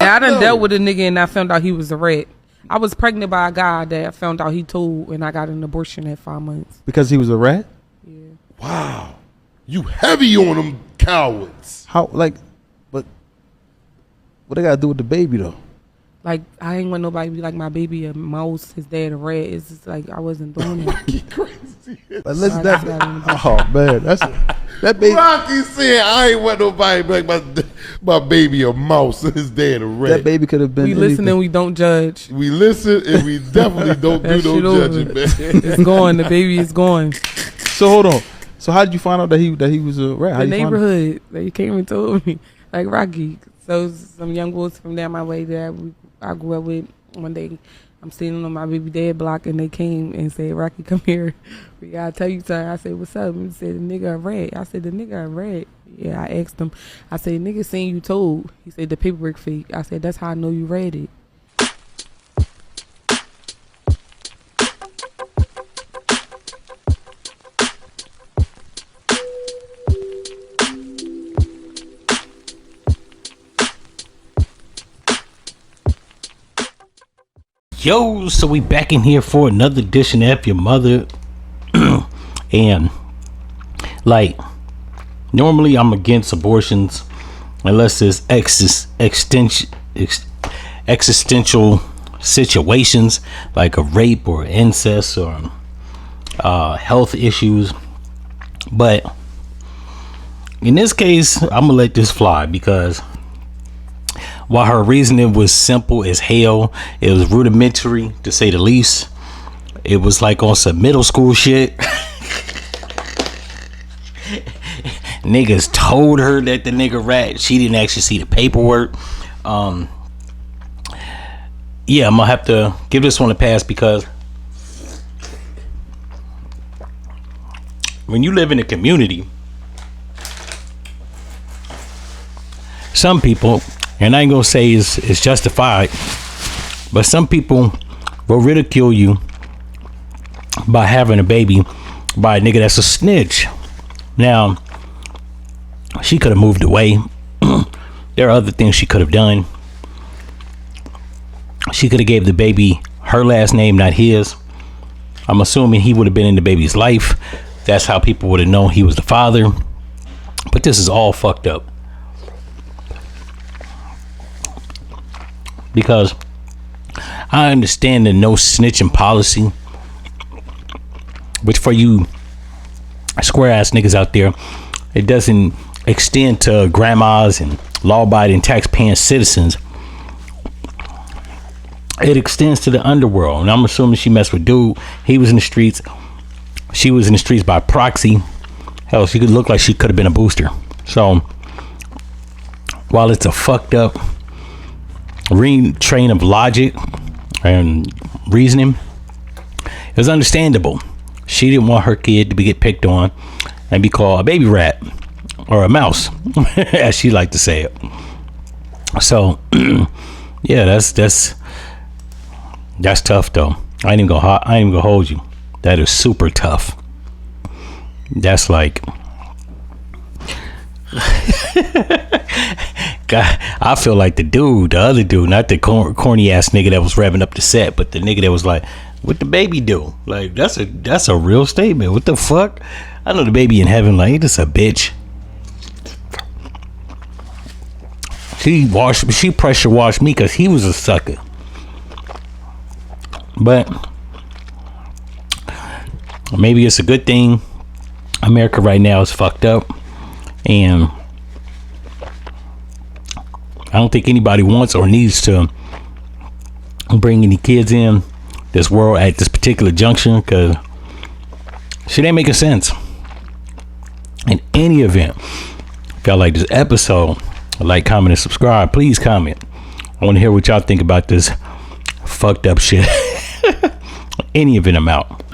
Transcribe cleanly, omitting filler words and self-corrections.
I done dealt with a nigga and I found out he was a rat. I was pregnant by a guy that I found out he told, and I got an abortion at 5 months. Because he was a rat? Yeah. Wow. You heavy on them cowards. How, like, but what they got to do with the baby, though? Like, I ain't want nobody to be like my baby a mouse, his dad a rat. It's just like I wasn't doing it. Crazy. But listen, oh, man. That baby. Rocky said, I ain't want nobody to be like my baby a mouse and his dad a rat. That baby could have been We listen and we don't judge. We listen and we definitely don't do no judging, man. It's gone. The baby is gone. So hold on. So how did you find out that he was a rat? How The you neighborhood. They came and told me. Like Rocky. So some young boys from down my way that I grew up with. One day I'm sitting on my baby dad block and they came and said, Rocky, come here. We gotta tell you something. I said, what's up? And he said, the nigga a rat. I said, the nigga a rat. Yeah, I asked him. I said, nigga seen you told. He said, the paperwork fake. I said, that's how I know you read it. Yo, so we back in here for another edition of F-ya-Motha. And like, normally I'm against abortions unless it's existential situations like a rape or incest or health issues. But in this case, I'm gonna let this fly because while her reasoning was simple as hell, it was rudimentary to say the least. It was like on some middle school shit. Niggas told her that the nigga rat. She didn't actually see the paperwork. Yeah, I'm gonna have to give this one a pass because when you live in a community, some people, and I ain't gonna say it's justified, but some people will ridicule you by having a baby by a nigga that's a snitch. Now, she could have moved away. There are other things she could have done. She could have gave the baby her last name, not his. I'm assuming he would have been in the baby's life. That's how people would have known he was the father. But this is all fucked up. Because I understand the no snitching policy, which for you square ass niggas out there, it doesn't extend to grandmas and law-abiding tax-paying citizens. It extends to the underworld, and I'm assuming she messed with dude. He was in the streets. She was in the streets by proxy. Hell, she could look like she could have been a booster. So while it's a fucked up train of logic and reasoning, it was understandable. She didn't want her kid to get picked on and be called a baby rat or a mouse, as she liked to say it. So yeah, that's tough though. I ain't even gonna hold you. That is super tough. That's like God, I feel like the other dude, not the corny ass nigga that was revving up the set, but the nigga that was like, what the baby do? Like, that's a real statement. What the fuck? I know the baby in heaven, like, this a bitch. She pressure washed me because he was a sucker. But maybe it's a good thing America right now is fucked up, and I don't think anybody wants or needs to bring any kids in this world at this particular junction, because shit ain't making sense. In any event, if y'all like this episode, like, comment, and subscribe. Please comment. I want to hear what y'all think about this fucked up shit. Any event, I'm out.